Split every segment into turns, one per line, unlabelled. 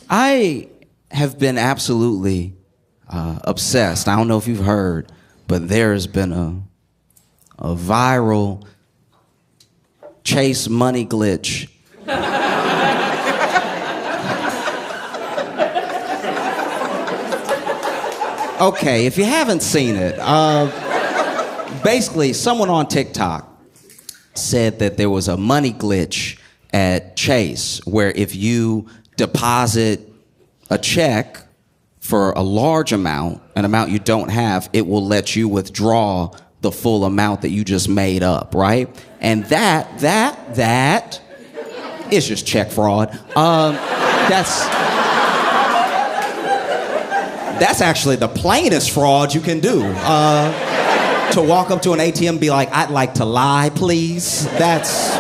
I have been absolutely obsessed. I don't know if you've heard, but there's been a viral Chase money glitch. Okay, if you haven't seen it, basically someone on TikTok said that there was a money glitch at Chase where if you deposit a check for a large amount, an amount you don't have, it will let you withdraw the full amount that you just made up, right? And that is just check fraud. That's actually the plainest fraud you can do. To walk up to an ATM and be like, I'd like to lie, please. That's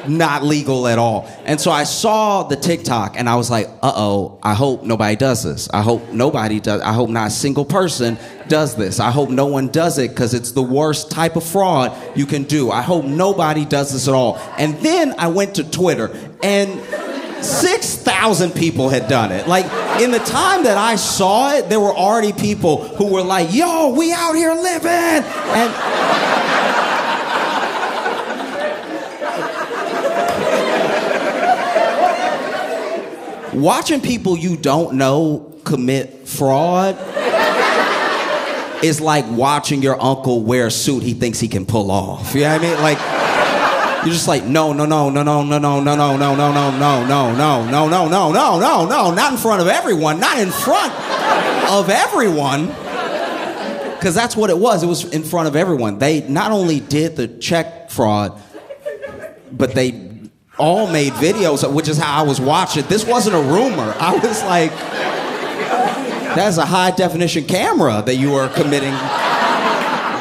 not legal at all. And so I saw the TikTok and I was like, uh-oh, I hope nobody does this. I hope not a single person does this. I hope no one does it because it's the worst type of fraud you can do. I hope nobody does this at all. And then I went to Twitter and 6,000 people had done it. Like, in the time that I saw it, there were already people who were like, yo, we out here living. And watching people you don't know commit fraud is like watching your uncle wear a suit he thinks he can pull off. You know what I mean? Like, you're just like, no, not in front of everyone, not in front of everyone. Because that's what it was in front of everyone. They not only did the check fraud, but they all made videos, which is how I was watching. This wasn't a rumor. I was like, that's a high definition camera that you are committing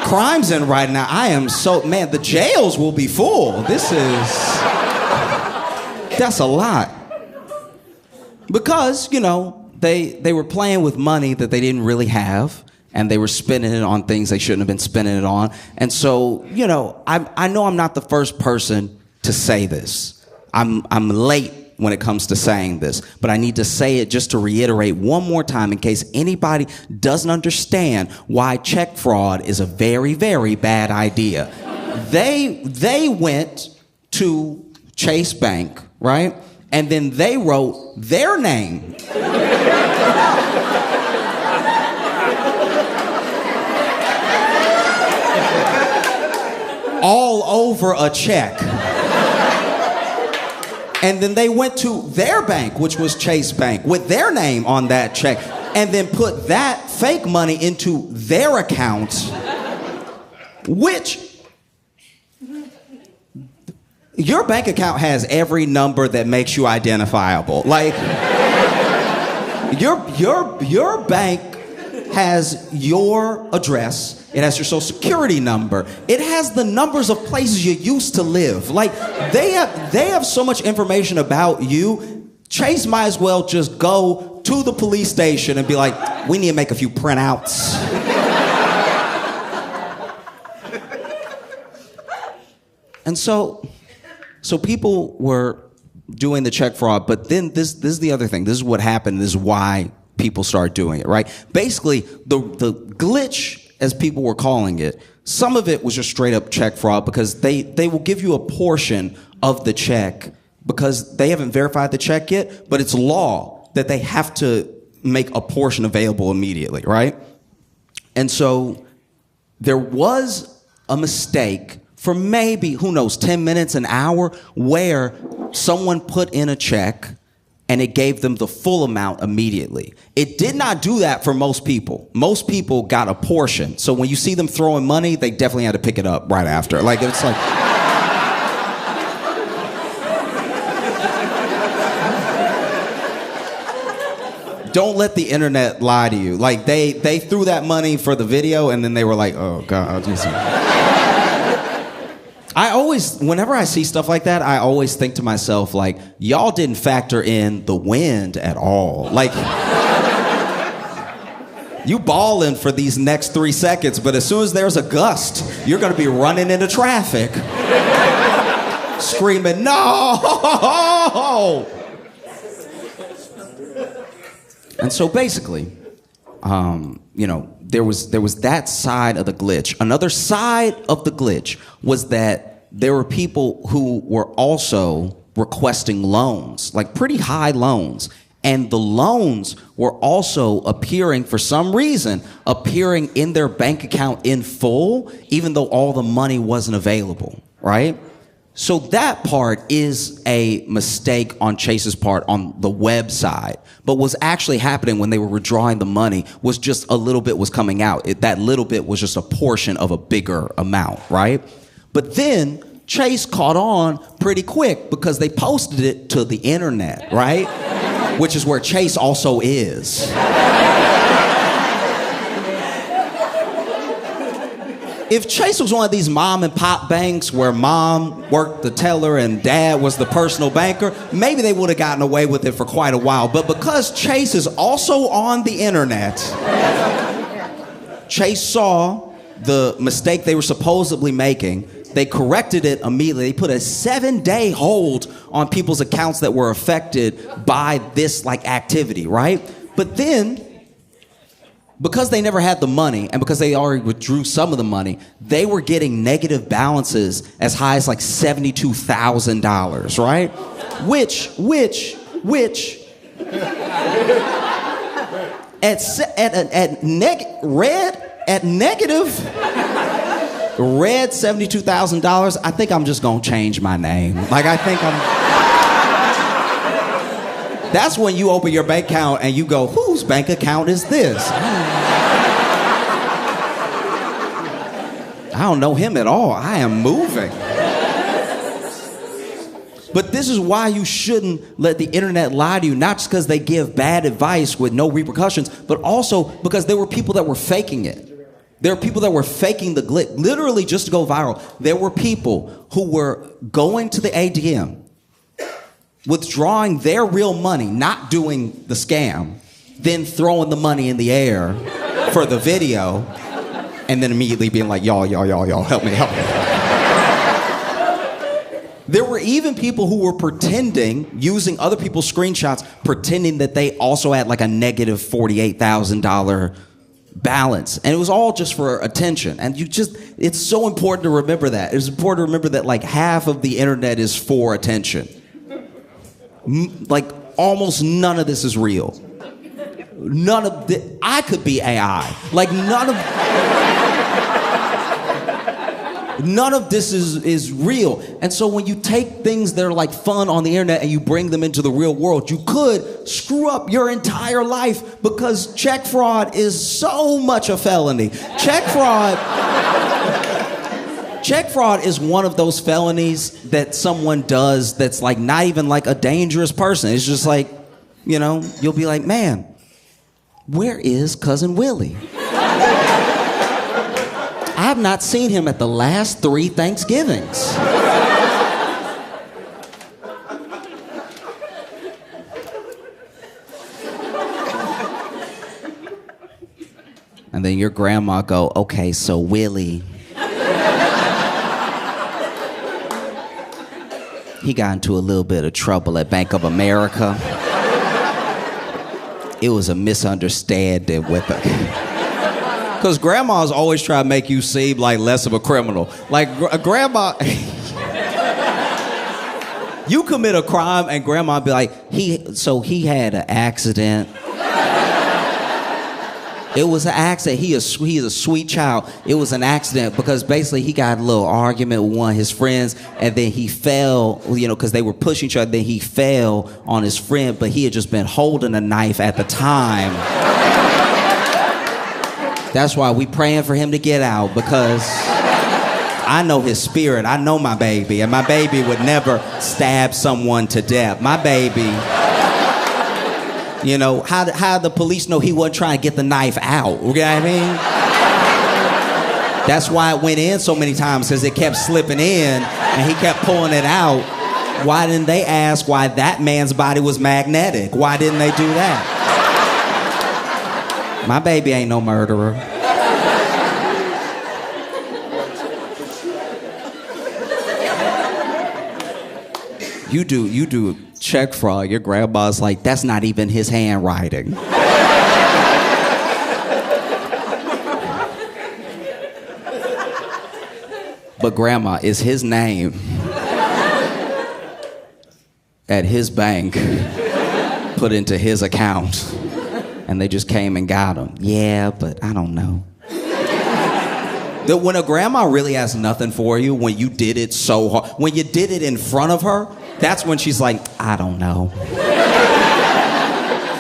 crimes in right now. I am so, man, the jails will be full. That's a lot. Because, they were playing with money that they didn't really have, and they were spending it on things they shouldn't have been spending it on. And so, I know I'm not the first person to say this. I'm late when it comes to saying this, but I need to say it just to reiterate one more time in case anybody doesn't understand why check fraud is a very, very bad idea. They went to Chase Bank, right? And then they wrote their name all over a check. And then they went to their bank, which was Chase Bank, with their name on that check, and then put that fake money into their account, which your bank account has every number that makes you identifiable. Like, your bank has your address. It has your social security number. It has the numbers of places you used to live. Like, they have so much information about you. Chase might as well just go to the police station and be like, we need to make a few printouts. And so people were doing the check fraud, but then this is the other thing. This is what happened. This is why people started doing it, right? Basically, the glitch, as people were calling it, some of it was just straight up check fraud because they will give you a portion of the check because they haven't verified the check yet, but it's law that they have to make a portion available immediately, right? And so there was a mistake for maybe, who knows, 10 minutes, an hour, where someone put in a check and it gave them the full amount immediately. It did not do that for most people. Most people got a portion. So when you see them throwing money, they definitely had to pick it up right after. Like, it's like... Don't let the internet lie to you. Like, they threw that money for the video, and then they were like, oh, God. Whenever I see stuff like that, I always think to myself, like, y'all didn't factor in the wind at all. Like, you balling for these next 3 seconds, but as soon as there's a gust, you're going to be running into traffic, screaming, no! And so basically, there was that side of the glitch. Another side of the glitch was that there were people who were also requesting loans, like pretty high loans. And the loans were also appearing, for some reason, appearing in their bank account in full, even though all the money wasn't available, right? So that part is a mistake on Chase's part on the website. But what's actually happening when they were withdrawing the money was just a little bit was coming out. That little bit was just a portion of a bigger amount, right? But then Chase caught on pretty quick because they posted it to the internet, right? Which is where Chase also is. If Chase was one of these mom and pop banks where mom worked the teller and dad was the personal banker, maybe they would have gotten away with it for quite a while. But because Chase is also on the internet, Chase saw the mistake they were supposedly making. They corrected it immediately. They put a 7-day hold on people's accounts that were affected by this activity, right? But then, because they never had the money and because they already withdrew some of the money, they were getting negative balances as high as $72,000, right? Which at negative red $72,000, I think I'm just gonna change my name. That's when you open your bank account and you go, whose bank account is this? I don't know him at all. I am moving. But this is why you shouldn't let the internet lie to you, not just because they give bad advice with no repercussions, but also because there were people that were faking it. There are people that were faking the glitch, literally just to go viral. There were people who were going to the ATM, withdrawing their real money, not doing the scam, then throwing the money in the air for the video, and then immediately being like, y'all, help me. There were even people who were pretending, using other people's screenshots, pretending that they also had a negative $48,000 balance. And it was all just for attention. And it's so important to remember that. It's important to remember that half of the internet is for attention. Almost none of this is real. I could be AI. None of this is real. And so when you take things that are fun on the internet and you bring them into the real world, you could screw up your entire life because check fraud is so much a felony. Check fraud is one of those felonies that someone does that's not even a dangerous person. It's just you'll be like, man, where is Cousin Willie? I have not seen him at the last 3 Thanksgivings. And then your grandma go, okay, so Willie, he got into a little bit of trouble at Bank of America. It was a misunderstanding with her. Because grandmas always try to make you seem less of a criminal. Grandma, you commit a crime and grandma be like, he had an accident. It was an accident. He is a sweet child. It was an accident because basically he got a little argument with one of his friends and then he fell, because they were pushing each other. Then he fell on his friend, but he had just been holding a knife at the time. That's why we praying for him to get out, because I know his spirit. I know my baby, and my baby would never stab someone to death. My baby, how the police know he wasn't trying to get the knife out? You know what I mean? That's why it went in so many times, because it kept slipping in, and he kept pulling it out. Why didn't they ask why that man's body was magnetic? Why didn't they do that? My baby ain't no murderer. You do check fraud. Your grandma's like, that's not even his handwriting. But grandma, is his name at his bank put into his account, and they just came and got him. Yeah, but I don't know. When a grandma really has nothing for you, when you did it so hard, when you did it in front of her, that's when she's like, I don't know.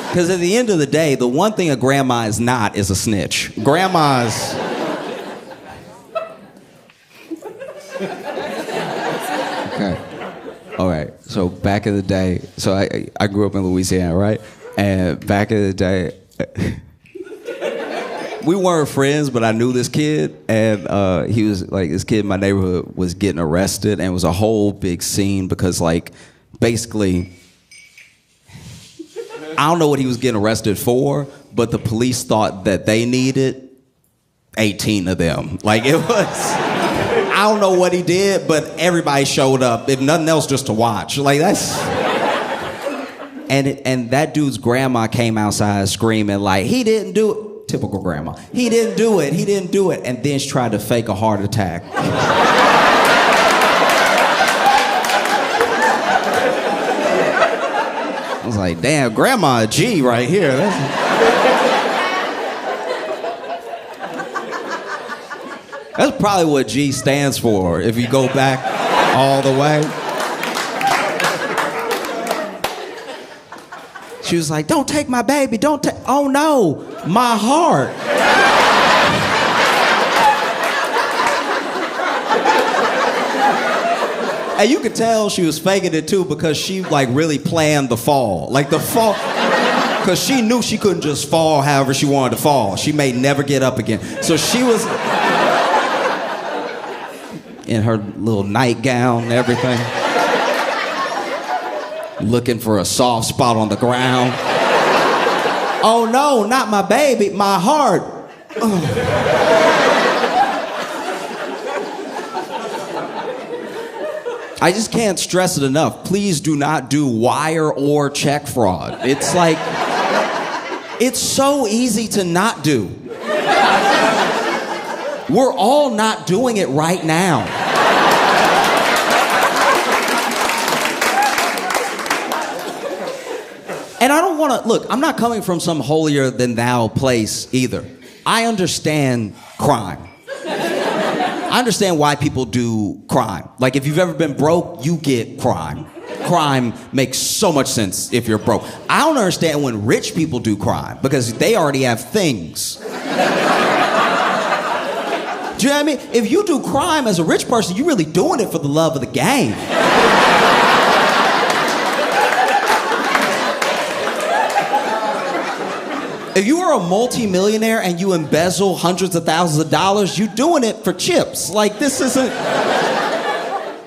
Because at the end of the day, the one thing a grandma is not is a snitch. Grandmas... Okay. All right. So back in the day, so I grew up in Louisiana, right? And back in the day, we weren't friends, but I knew this kid, and he was like, this kid in my neighborhood was getting arrested, and it was a whole big scene because, like, basically, I don't know what he was getting arrested for, but the police thought that they needed 18 of them. Like, it was... I don't know what he did, but everybody showed up, if nothing else, just to watch. Like, that's... And that dude's grandma came outside screaming, like, he didn't do it. Typical grandma. He didn't do it. He didn't do it. And then she tried to fake a heart attack. I was like, damn, grandma a G right here. That's probably what G stands for, if you go back all the way. She was like, don't take my baby, don't take, oh no, my heart. And you could tell she was faking it too because she like really planned the fall. Like the fall, because she knew she couldn't just fall however she wanted to fall. She may never get up again. So she was... in her little nightgown and everything. Looking for a soft spot on the ground. Oh no, not my baby, my heart. I just can't stress it enough. Please do not do wire or check fraud. It's like, it's so easy to not do. We're all not doing it right now. And I don't want to, look, I'm not coming from some holier than thou place either. I understand crime. I understand why people do crime. Like, if you've ever been broke, you get crime. Crime makes so much sense if you're broke. I don't understand when rich people do crime because they already have things. Do you know what I mean? If you do crime as a rich person, you're really doing it for the love of the game. If you are a multi-millionaire and you embezzle hundreds of thousands of dollars, you're doing it for chips. Like, this isn't...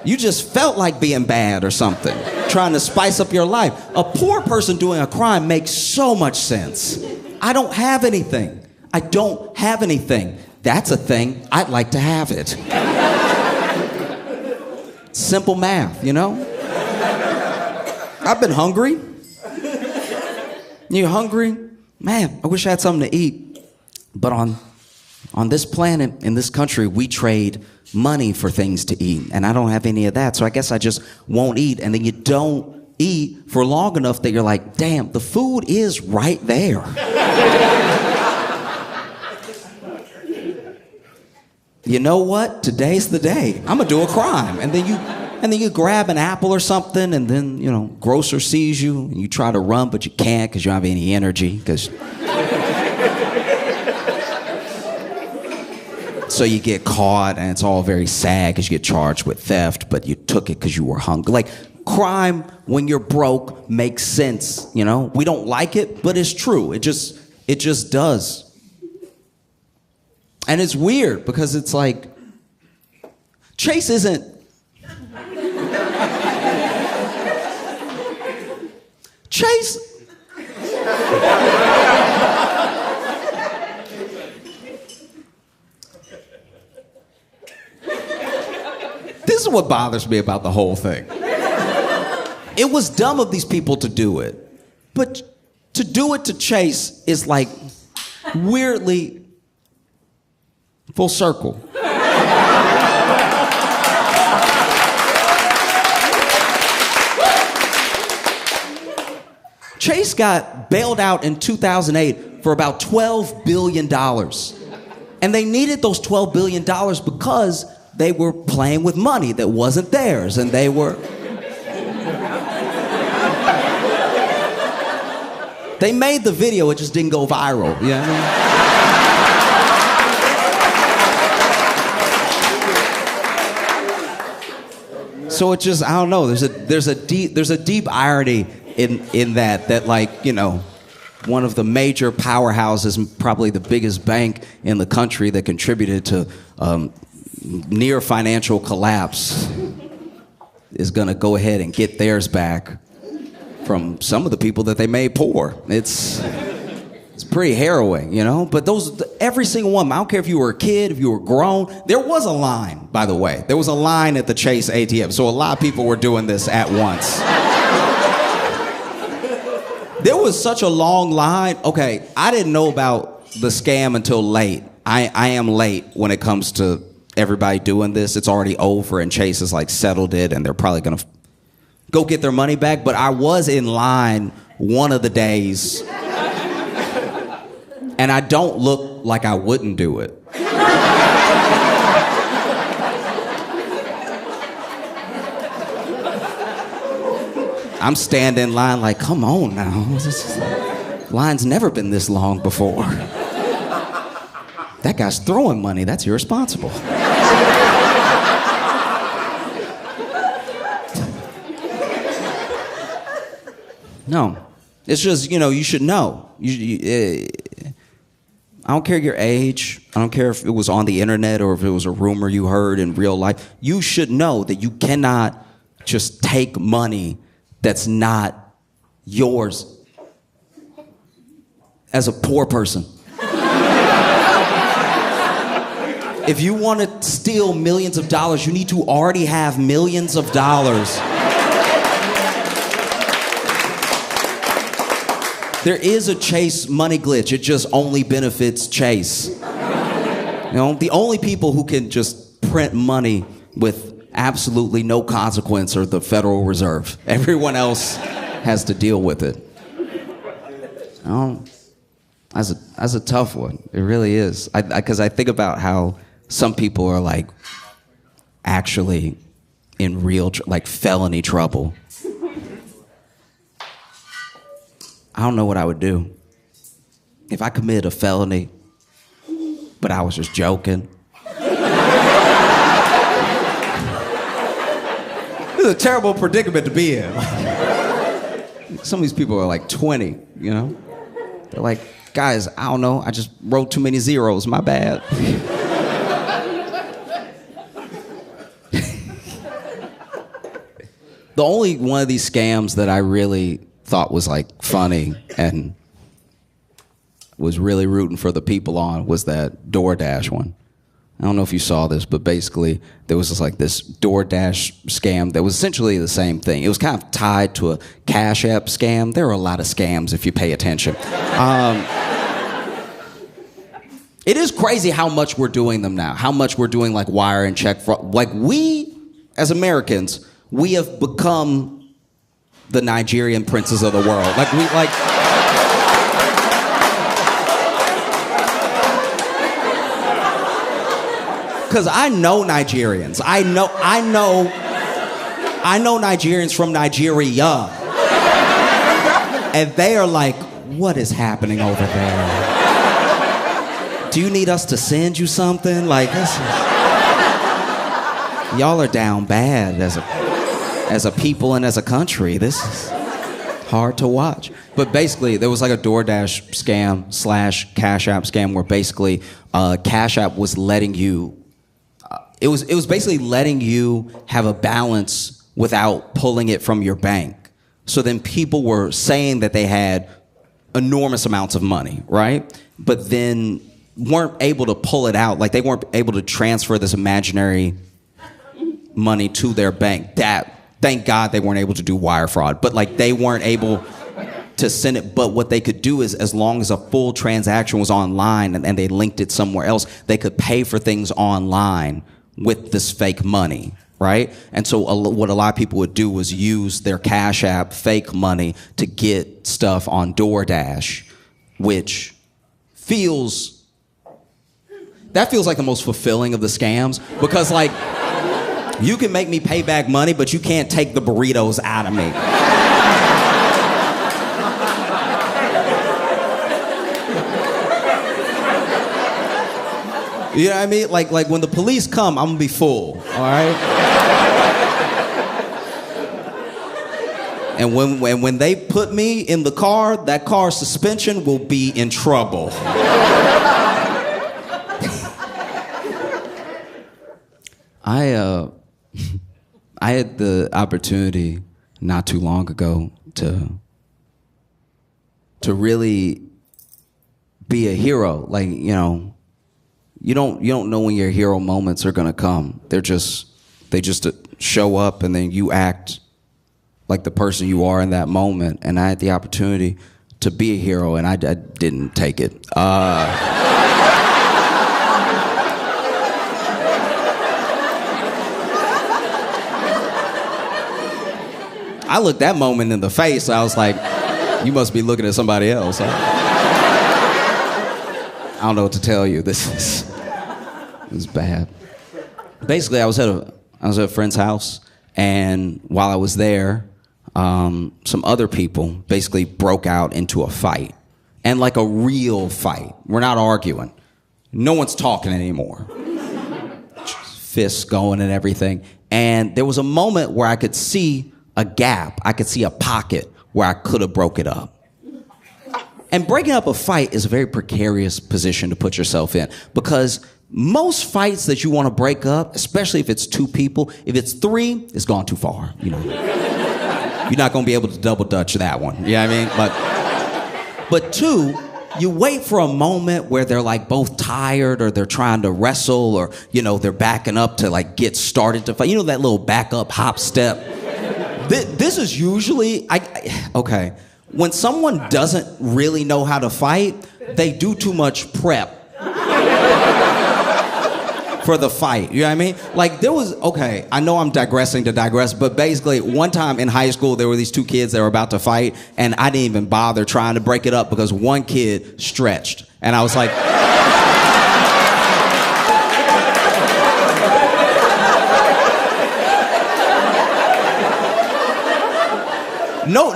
You just felt like being bad or something, trying to spice up your life. A poor person doing a crime makes so much sense. I don't have anything. I don't have anything. That's a thing. I'd like to have it. Simple math, you know? I've been hungry. You hungry? Man, I wish I had something to eat. But on this planet, in this country, we trade money for things to eat. And I don't have any of that. So I guess I just won't eat. And then you don't eat for long enough that you're like, damn, the food is right there. You know what? Today's the day. I'm gonna do a crime. And then you grab an apple or something, and then, you know, grocer sees you, and you try to run, but you can't because you don't have any energy. So you get caught, and it's all very sad because you get charged with theft, but you took it because you were hungry. Like, crime when you're broke makes sense, you know? We don't like it, but it's true. It just does. And it's weird because it's like, Chase isn't... Chase... This is what bothers me about the whole thing. It was dumb of these people to do it. But to do it to Chase is like weirdly full circle. Chase got bailed out in 2008 for about $12 billion. And they needed those $12 billion because they were playing with money that wasn't theirs. And they were... They made the video, it just didn't go viral. You know what I mean? So it just, I don't know, there's a deep irony in that like, you know, one of the major powerhouses, probably the biggest bank in the country that contributed to near financial collapse, is gonna go ahead and get theirs back from some of the people that they made poor. It's pretty harrowing, you know? But every single one, I don't care if you were a kid, if you were grown, there was a line, by the way. There was a line at the Chase ATM, so a lot of people were doing this at once. There was such a long line. Okay, I didn't know about the scam until late. I am late when it comes to everybody doing this. It's already over and Chase has like settled it and they're probably gonna go get their money back. But I was in line one of the days and I don't look like I wouldn't do it. I'm standing in line like, come on now. Line's never been this long before. That guy's throwing money. That's irresponsible. No. It's just, you know, you should know. I don't care your age. I don't care if it was on the internet or if it was a rumor you heard in real life. You should know that you cannot just take money that's not yours as a poor person. If you want to steal millions of dollars, you need to already have millions of dollars. There is a Chase money glitch. It just only benefits Chase. You know, the only people who can just print money with absolutely no consequence are the Federal Reserve. Everyone else has to deal with it. That's a tough one. It really is. Because I think about how some people are like actually in real like felony trouble. I don't know what I would do if I committed a felony, but I was just joking. This is a terrible predicament to be in. Some of these people are like 20, you know? They're like, guys, I don't know, I just wrote too many zeros, my bad. The only one of these scams that I really thought was like funny and was really rooting for the people on was that DoorDash one. I don't know if you saw this, but basically there was just like this DoorDash scam that was essentially the same thing. It was kind of tied to a Cash App scam. There are a lot of scams if you pay attention. It is crazy how much we're doing them now, how much we're doing like wire and check fraud. Like we, as Americans, we have become the Nigerian princes of the world. Because I know Nigerians. I know Nigerians from Nigeria. And they are like, what is happening over there? Do you need us to send you something? Like, this is... Y'all are down bad as a people and as a country. This is hard to watch. But basically, there was like a DoorDash scam / Cash App scam where basically Cash App was letting you... It was basically letting you have a balance without pulling it from your bank. So then people were saying that they had enormous amounts of money, right? But then weren't able to pull it out. Like they weren't able to transfer this imaginary money to their bank. That Thank God they weren't able to do wire fraud, but like they weren't able to send it. But what they could do is, as long as a full transaction was online and they linked it somewhere else, they could pay for things online with this fake money, right? And so what a lot of people would do was use their Cash App fake money to get stuff on DoorDash, which feels like the most fulfilling of the scams, because like you can make me pay back money, but you can't take the burritos out of me. You know what I mean? Like when the police come, I'm gonna be full, all right? And when they put me in the car, that car's suspension will be in trouble. I had the opportunity not too long ago to really be a hero. Like, you know, you don't know when your hero moments are gonna come. They just show up, and then you act like the person you are in that moment. And I had the opportunity to be a hero, and I didn't take it. I looked that moment in the face. I was like, you must be looking at somebody else. I don't know what to tell you. This is bad. Basically, I was at a friend's house, and while I was there, some other people basically broke out into a fight. And like a real fight. We're not arguing. No one's talking anymore. Fists going and everything. And there was a moment where I could see a gap. I could see a pocket where I could have broke it up. And breaking up a fight is a very precarious position to put yourself in, because most fights that you want to break up, especially if it's two people, if it's three, it's gone too far. You know, you're not going to be able to double dutch that one. You know what I mean? But two, you wait for a moment where they're like both tired, or they're trying to wrestle, or, you know, they're backing up to like get started to fight. You know, that little back up hop step. This is usually, okay, when someone doesn't really know how to fight, they do too much prep for the fight. You know what I mean? Like okay, I know I'm digressing to digress, but basically one time in high school, there were these two kids that were about to fight, and I didn't even bother trying to break it up because one kid stretched. And I was like,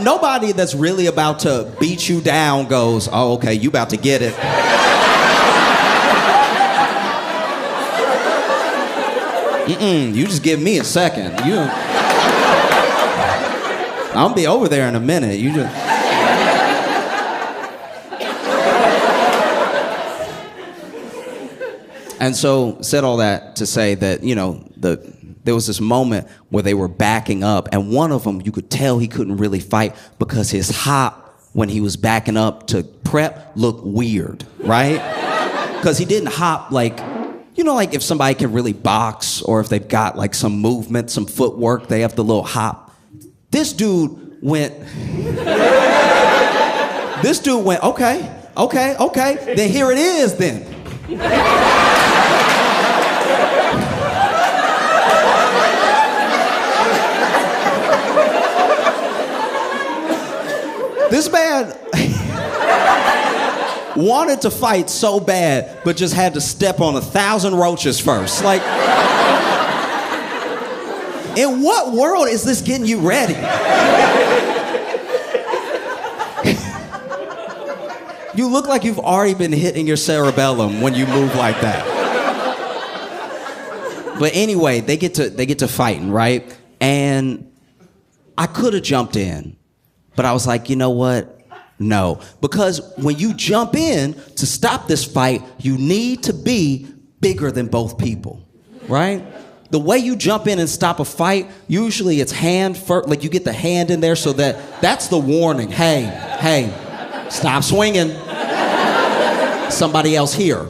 nobody that's really about to beat you down goes, oh, okay, you about to get it. You just give me a second. I'll be over there in a minute. You just... And so, said all that to say that, you know, there was this moment where they were backing up, and one of them, you could tell he couldn't really fight because his hop, when he was backing up to prep, looked weird, right? Because he didn't hop like, you know, like if somebody can really box, or if they've got like some movement, some footwork, they have the little hop. This dude went, okay, then here it is then. This man wanted to fight so bad, but just had to step on 1,000 roaches first. Like, in what world is this getting you ready? You look like you've already been hitting your cerebellum when you move like that. But anyway, they get to fighting, right? And I could have jumped in. But I was like, you know what? No. Because when you jump in to stop this fight, you need to be bigger than both people, right? The way you jump in and stop a fight, usually it's hand first, like you get the hand in there so that's the warning. Hey, stop swinging. Somebody else here.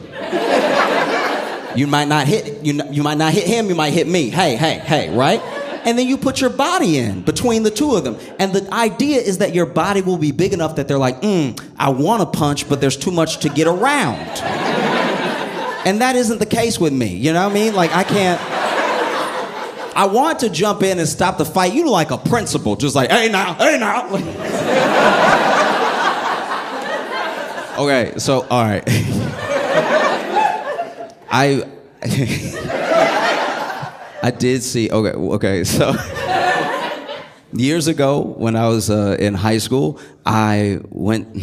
You might not hit him, you might hit me. Hey, right? and then you put your body in between the two of them. And the idea is that your body will be big enough that they're like, I want to punch, but there's too much to get around. And that isn't the case with me, you know what I mean? Like, I can't... I want to jump in and stop the fight, you know, like a principal, just like, hey now. Okay, so, all right. I did see, okay, so years ago when I was in high school, I went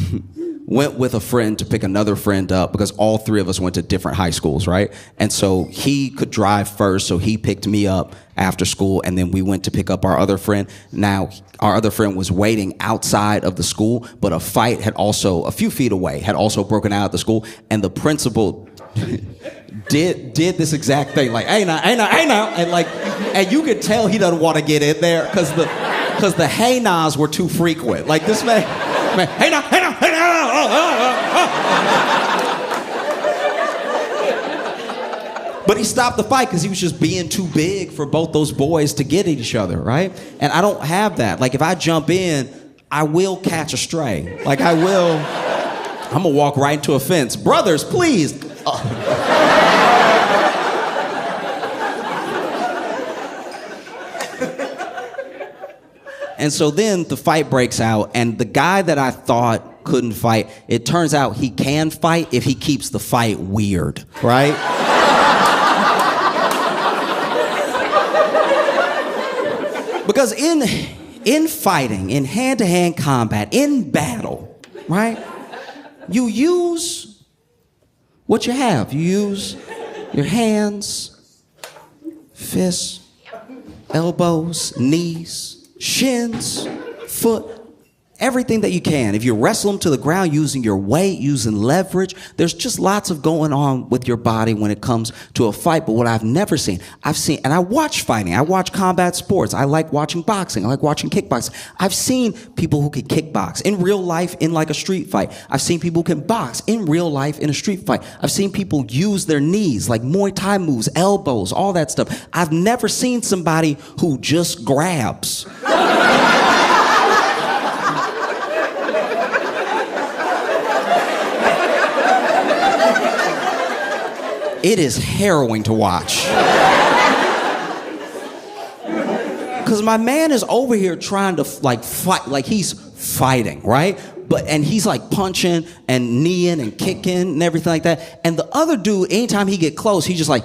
with a friend to pick another friend up because all three of us went to different high schools, right? And so he could drive first, so he picked me up after school, and then we went to pick up our other friend. Now, our other friend was waiting outside of the school, but a fight had also, a few feet away, had also broken out at the school, and the principal did this exact thing, like, hey now, and you could tell he doesn't want to get in there because the hey nows were too frequent. Like, this man, hey now. But he stopped the fight because he was just being too big for both those boys to get at each other, right? And I don't have that. Like, if I jump in, I will catch a stray. Like, I'm gonna walk right into a fence. Brothers, please. And so then the fight breaks out, and the guy that I thought couldn't fight, it turns out he can fight if he keeps the fight weird, right? Because in fighting, in hand-to-hand combat, in battle, right, you use what you have. You use your hands, fists, elbows, knees, shins, foot, everything that you can. If you wrestle them to the ground using your weight, using leverage, there's just lots of going on with your body when it comes to a fight. But what I've never seen, and I watch fighting, I watch combat sports, I like watching boxing, I like watching kickboxing. I've seen people who can kickbox in real life in like a street fight. I've seen people who can box in real life in a street fight. I've seen people use their knees, like Muay Thai moves, elbows, all that stuff. I've never seen somebody who just grabs. It is harrowing to watch. Because my man is over here trying to like fight, like he's fighting, right? And he's like punching and kneeing and kicking and everything like that. And the other dude, anytime he get close, he's just like,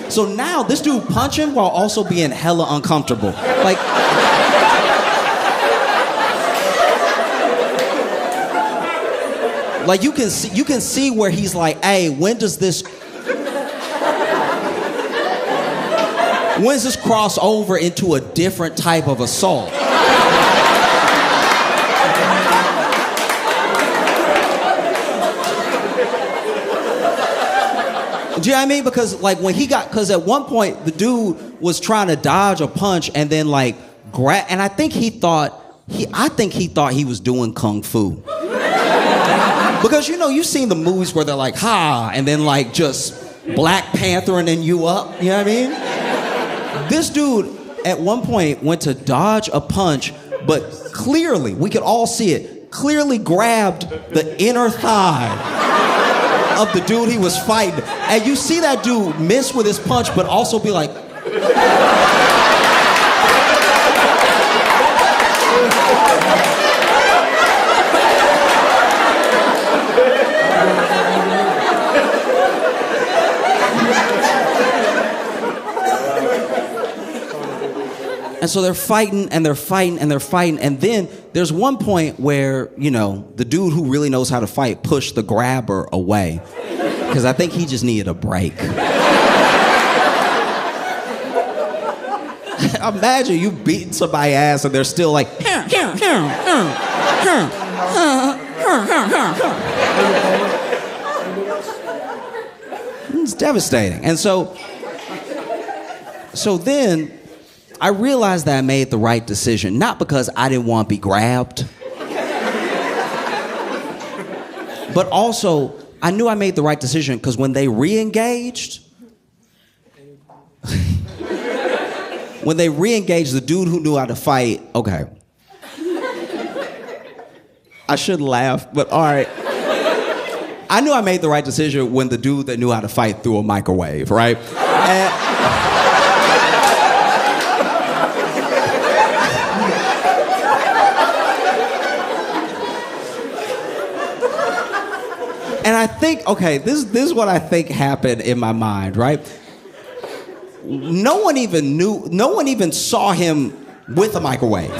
So now this dude punching while also being hella uncomfortable. Like you can see where he's like, hey, when's this cross over into a different type of assault? Do you know what I mean? Because like because at one point the dude was trying to dodge a punch and then like grab, and I think he thought he was doing kung fu. Because, you know, you've seen the movies where they're like, ha, and then like just Black Panthering you up, you know what I mean? This dude at one point went to dodge a punch, but clearly, we could all see it, clearly grabbed the inner thigh of the dude he was fighting. And you see that dude miss with his punch, but also be like... And so they're fighting, and then there's one point where, you know, the dude who really knows how to fight pushed the grabber away. Because I think he just needed a break. Imagine you beating somebody's ass and they're still like, it's devastating. And so then I realized that I made the right decision, not because I didn't want to be grabbed, but also I knew I made the right decision because when they re-engaged, the dude who knew how to fight, okay. I should laugh, but all right. I knew I made the right decision when the dude that knew how to fight threw a microwave, right? And I think, okay, this is what I think happened in my mind, right? No one even saw him with a microwave.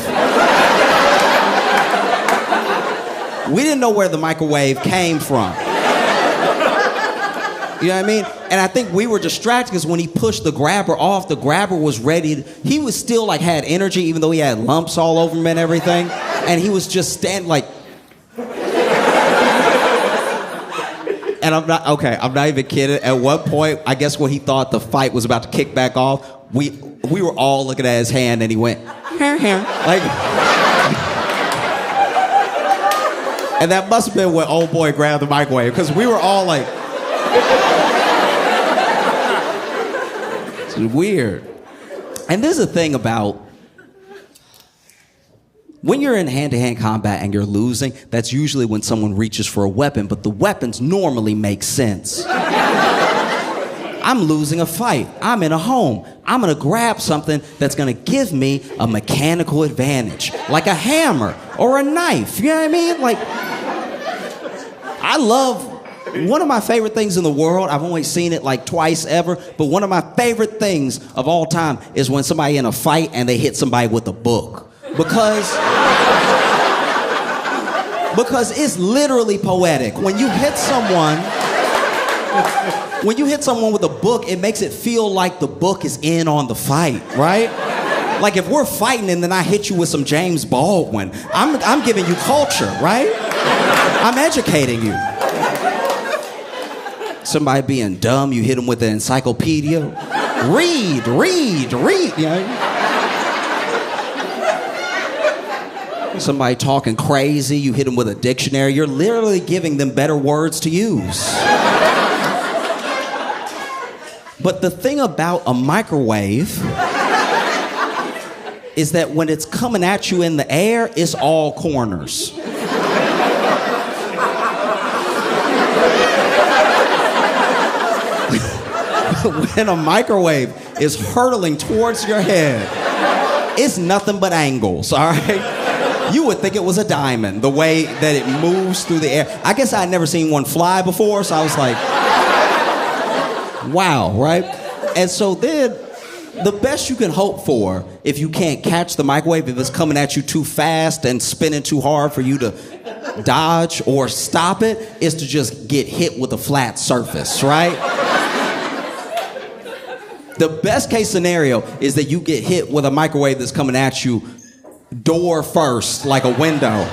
We didn't know where the microwave came from. You know what I mean? And I think we were distracted because when he pushed the grabber off, the grabber was ready. He was still like had energy, even though he had lumps all over him and everything. And he was just standing like. And I'm not even kidding. At one point, I guess when he thought the fight was about to kick back off, we were all looking at his hand and he went, here. Like. And that must have been when old boy grabbed the microwave, because we were all like, it's weird. And there's a thing about when you're in hand-to-hand combat and you're losing, that's usually when someone reaches for a weapon, but the weapons normally make sense. I'm losing a fight. I'm in a home. I'm gonna grab something that's gonna give me a mechanical advantage, like a hammer or a knife. You know what I mean? Like, I love, one of my favorite things in the world, I've only seen it like twice ever, but one of my favorite things of all time is when somebody in a fight and they hit somebody with a book. Because it's literally poetic. When you hit someone with a book, it makes it feel like the book is in on the fight, right? Like if we're fighting and then I hit you with some James Baldwin, I'm giving you culture, right? I'm educating you. Somebody being dumb, you hit them with an encyclopedia. Read. You know? Somebody talking crazy, you hit them with a dictionary. You're literally giving them better words to use. But the thing about a microwave is that when it's coming at you in the air, it's all corners. When a microwave is hurtling towards your head, it's nothing but angles, all right? You would think it was a diamond, the way that it moves through the air. I guess I'd never seen one fly before, so I was like, wow, right? And so then, the best you can hope for, if you can't catch the microwave, if it's coming at you too fast and spinning too hard for you to dodge or stop it, is to just get hit with a flat surface, right? The best case scenario is that you get hit with a microwave that's coming at you door first, like a window.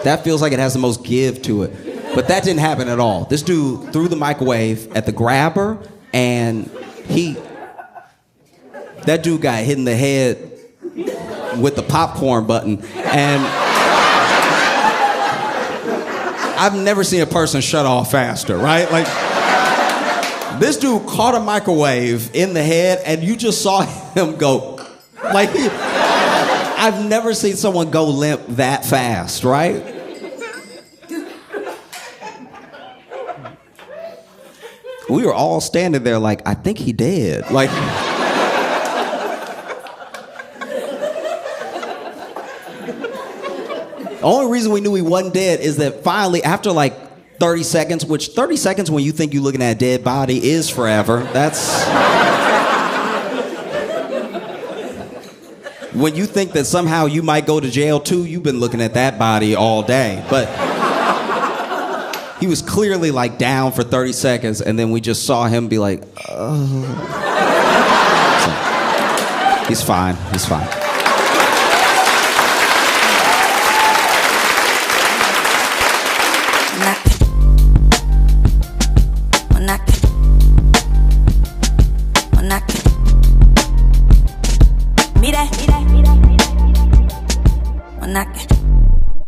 That feels like it has the most give to it. But that didn't happen at all. This dude threw the microwave at the grabber, and that dude got hit in the head with the popcorn button. And I've never seen a person shut off faster, right? Like, this dude caught a microwave in the head, and you just saw him go. Like, I've never seen someone go limp that fast, right? We were all standing there like, I think he dead. Like, the only reason we knew he wasn't dead is that finally, after like 30 seconds, which 30 seconds when you think you're looking at a dead body is forever. That's... When you think that somehow you might go to jail too, you've been looking at that body all day. But he was clearly like down for 30 seconds, and then we just saw him be like, oh. So, he's fine.